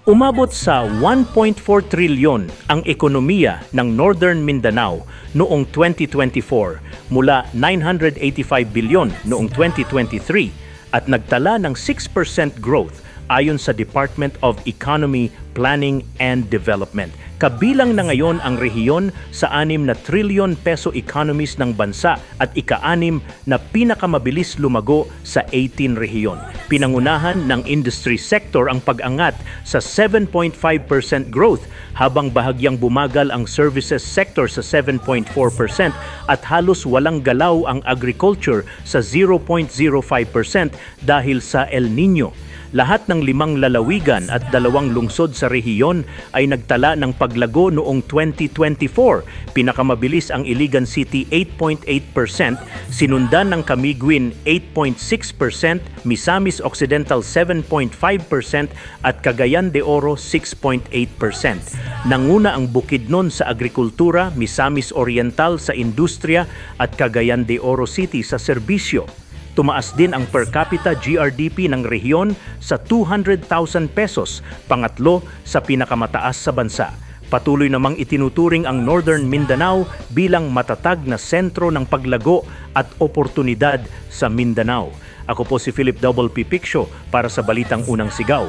Umabot sa 1.4 trilyon ang ekonomiya ng Northern Mindanao noong 2024 mula 985 bilyon noong 2023 at nagtala ng 6% growth ayon sa Department of Economy, Planning and Development. Kabilang na ngayon ang rehiyon sa 6 na trilyon peso economies ng bansa at ika-6 na pinakamabilis lumago sa 18 rehiyon. Pinangunahan ng industry sector ang pag-angat sa 7.5% growth habang bahagyang bumagal ang services sector sa 7.4% at halos walang galaw ang agriculture sa 0.05% dahil sa El Nino. Lahat ng 5 lalawigan at 2 lungsod sa rehiyon ay nagtala ng paglago noong 2024. Pinakamabilis ang Iligan City 8.8%, sinundan ng Camiguin 8.6%, Misamis Occidental 7.5% at Cagayan de Oro 6.8%. Nanguna ang Bukidnon sa agrikultura, Misamis Oriental sa industriya at Cagayan de Oro City sa serbisyo. Tumaas din ang per capita GRDP ng rehiyon sa 200,000 pesos, pangatlo sa pinakamataas sa bansa. Patuloy namang itinuturing ang Northern Mindanao bilang matatag na sentro ng paglago at oportunidad sa Mindanao. Ako po si Philip Double P. Piccio para sa Balitang Unang Sigaw.